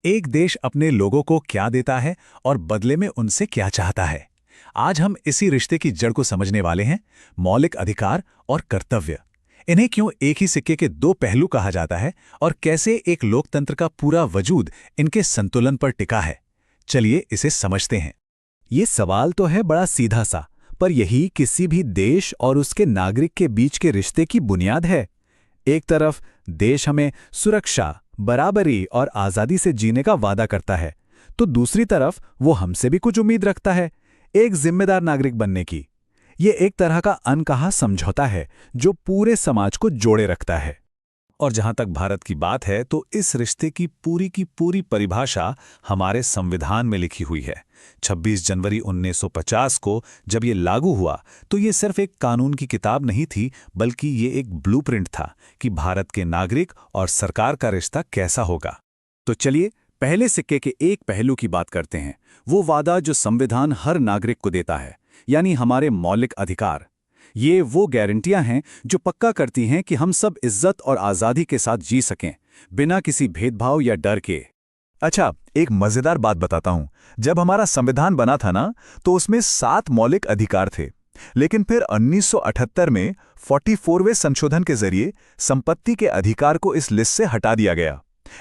एक देश अपने लोगों को क्या देता है और बदले में उनसे क्या चाहता है। आज हम इसी रिश्ते की जड़ को समझने वाले हैं। मौलिक अधिकार और कर्तव्य। इन्हें क्यों एक ही सिक्के के दो पहलू कहा जाता है और कैसे एक लोकतंत्र का पूरा वजूद इनके संतुलन पर टिका है। चलिए इसे समझते हैं। ये सवाल तो है बड़ा सीधा सा, पर यही किसी भी देश और उसके नागरिक के बीच के रिश्ते की बुनियाद है। एक तरफ देश हमें सुरक्षा, बराबरी और आज़ादी से जीने का वादा करता है, तो दूसरी तरफ वो हमसे भी कुछ उम्मीद रखता है, एक जिम्मेदार नागरिक बनने की। ये एक तरह का अनकहा समझौता है जो पूरे समाज को जोड़े रखता है। और जहां तक भारत की बात है तो इस रिश्ते की पूरी परिभाषा हमारे संविधान में लिखी हुई है। 26 जनवरी 1950 को जब ये लागू हुआ तो ये सिर्फ एक कानून की किताब नहीं थी, बल्कि ये एक ब्लूप्रिंट था कि भारत के नागरिक और सरकार का रिश्ता कैसा होगा। तो चलिए पहले सिक्के के एक पहलू की बात करते हैं, वो वादा जो संविधान हर नागरिक को देता है, यानी हमारे मौलिक अधिकार। ये वो गारंटियां हैं जो पक्का करती हैं कि हम सब इज्जत और आज़ादी के साथ जी सकें, बिना किसी भेदभाव या डर के। अच्छा, एक मजेदार बात बताता हूं। जब हमारा संविधान बना था ना, तो उसमें 7 मौलिक अधिकार थे। लेकिन फिर 1978 में 44वें संशोधन के जरिए संपत्ति के अधिकार को इस लिस्ट से हटा दिया गया।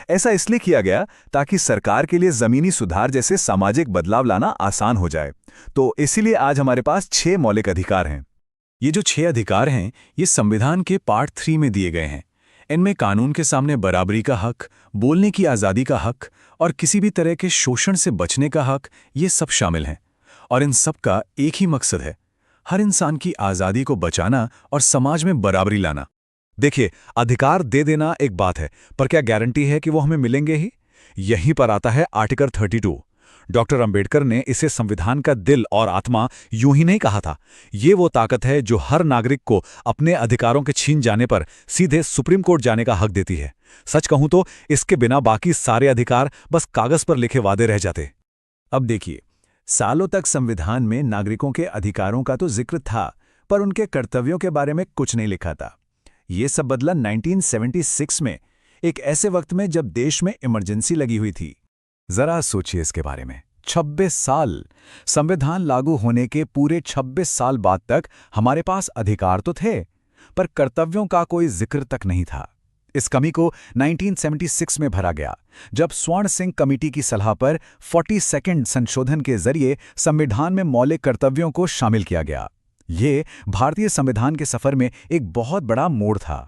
ऐसा इसलिए किया गया ताकि सरकार के लिए जमीनी सुधार जैसे सामाजिक बदलाव लाना आसान हो जाए। तो इसीलिए आज हमारे पास 6 मौलिक अधिकार हैं। ये जो 6 अधिकार हैं, ये संविधान के पार्ट 3 में दिए गए हैं। इनमें कानून के सामने बराबरी का हक, बोलने की आज़ादी का हक और किसी भी तरह के शोषण से बचने का हक, ये सब शामिल हैं। और इन सब का एक ही मकसद है, हर इंसान की आज़ादी को बचाना और समाज में बराबरी लाना। देखिए, अधिकार दे देना एक बात है, पर क्या गारंटी है कि वो हमें मिलेंगे ही? यहीं पर आता है आर्टिकल 32। डॉक्टर अंबेडकर ने इसे संविधान का दिल और आत्मा यूं ही नहीं कहा था। ये वो ताकत है जो हर नागरिक को अपने अधिकारों के छीन जाने पर सीधे सुप्रीम कोर्ट जाने का हक देती है। सच कहूं तो इसके बिना बाकी सारे अधिकार बस कागज पर लिखे वादे रह जाते। अब देखिए, सालों तक संविधान में नागरिकों के अधिकारों का तो जिक्र था, पर उनके कर्तव्यों के बारे में कुछ नहीं लिखा था। ये सब बदला 1976 में, एक ऐसे वक्त में जब देश में इमरजेंसी लगी हुई थी। जरा सोचिए इसके बारे में। 26 साल, संविधान लागू होने के पूरे 26 साल बाद तक हमारे पास अधिकार तो थे, पर कर्तव्यों का कोई जिक्र तक नहीं था। इस कमी को 1976 में भरा गया, जब स्वर्ण सिंह कमेटी की सलाह पर 42वें संशोधन के जरिए संविधान में मौलिक कर्तव्यों को शामिल किया गया। ये भारतीय संविधान के सफर में एक बहुत बड़ा मोड़ था।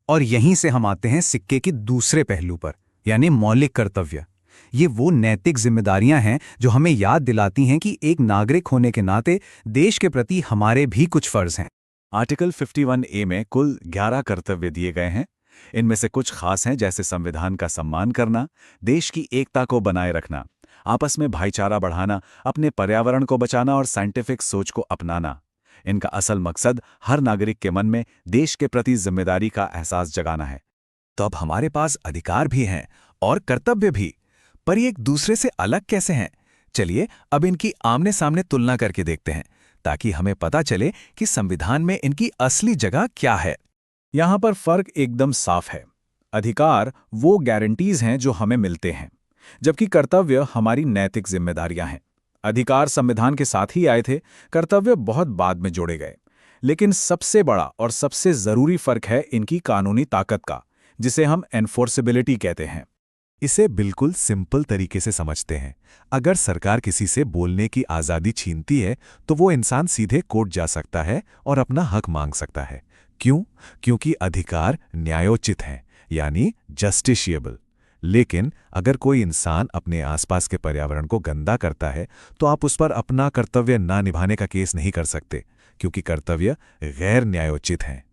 और यहीं से हम आते हैं सिक्के के दूसरे पहलू पर, यानी मौलिक कर्तव्य। ये वो नैतिक जिम्मेदारियां हैं जो हमें याद दिलाती हैं कि एक नागरिक होने के नाते देश के प्रति हमारे भी कुछ फर्ज हैं। आर्टिकल 51A में कुल 11 कर्तव्य दिए गए हैं। इनमें से कुछ खास हैं, जैसे संविधान का सम्मान करना, देश की एकता को बनाए रखना, आपस में भाईचारा बढ़ाना, अपने पर्यावरण को बचाना और साइंटिफिक सोच को अपनाना। इनका असल मकसद हर नागरिक के मन में देश के प्रति जिम्मेदारी का एहसास जगाना है। तो अब हमारे पास अधिकार भी हैं और कर्तव्य भी, पर ये एक दूसरे से अलग कैसे हैं? चलिए अब इनकी आमने सामने तुलना करके देखते हैं, ताकि हमें पता चले कि संविधान में इनकी असली जगह क्या है। यहां पर फर्क एकदम साफ है। अधिकार वो गारंटीज हैं जो हमें मिलते हैं, जबकि कर्तव्य हमारी नैतिक जिम्मेदारियां हैं। अधिकार संविधान के साथ ही आए थे, कर्तव्य बहुत बाद में जोड़े गए। लेकिन सबसे बड़ा और सबसे जरूरी फर्क है इनकी कानूनी ताकत का, जिसे हम एनफोर्सेबिलिटी कहते हैं। इसे बिल्कुल सिंपल तरीके से समझते हैं। अगर सरकार किसी से बोलने की आज़ादी छीनती है, तो वो इंसान सीधे कोर्ट जा सकता है और अपना हक मांग सकता है। क्यों? क्योंकि अधिकार न्यायोचित हैं, यानी जस्टिशिएबल। लेकिन अगर कोई इंसान अपने आसपास के पर्यावरण को गंदा करता है, तो आप उस पर अपना कर्तव्य ना निभाने का केस नहीं कर सकते, क्योंकि कर्तव्य गैर न्यायोचित हैं।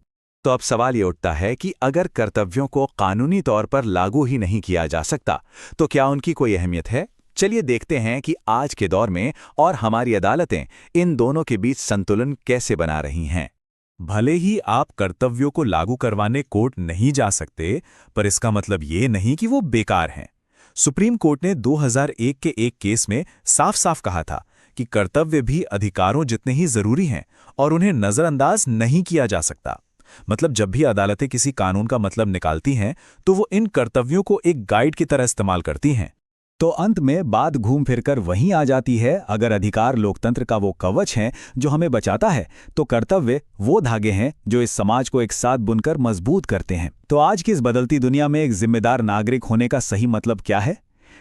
तो अब सवाल ये उठता है कि अगर कर्तव्यों को कानूनी तौर पर लागू ही नहीं किया जा सकता, तो क्या उनकी कोई अहमियत है? चलिए देखते हैं कि आज के दौर में और हमारी अदालतें इन दोनों के बीच संतुलन कैसे बना रही हैं। भले ही आप कर्तव्यों को लागू करवाने कोर्ट नहीं जा सकते, पर इसका मतलब ये नहीं कि वो बेकार हैं। सुप्रीम कोर्ट ने 2001 के एक केस में साफ साफ कहा था कि कर्तव्य भी अधिकारों जितने ही जरूरी हैं और उन्हें नजरअंदाज नहीं किया जा सकता। मतलब जब भी अदालतें किसी कानून का मतलब निकालती हैं, तो वो इन कर्तव्यों को एक गाइड की तरह इस्तेमाल करती हैं। तो अंत में बात घूम फिरकर वहीं आ जाती है, अगर अधिकार लोकतंत्र का वो कवच है जो हमें बचाता है, तो कर्तव्य वो धागे हैं जो इस समाज को एक साथ बुनकर मजबूत करते हैं। तो आज की इस बदलती दुनिया में एक जिम्मेदार नागरिक होने का सही मतलब क्या है?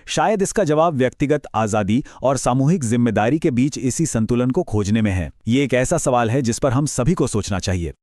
शायद इसका जवाब व्यक्तिगत आज़ादी और सामूहिक जिम्मेदारी के बीच इसी संतुलन को खोजने में है। ये एक ऐसा सवाल है जिस पर हम सभी को सोचना चाहिए।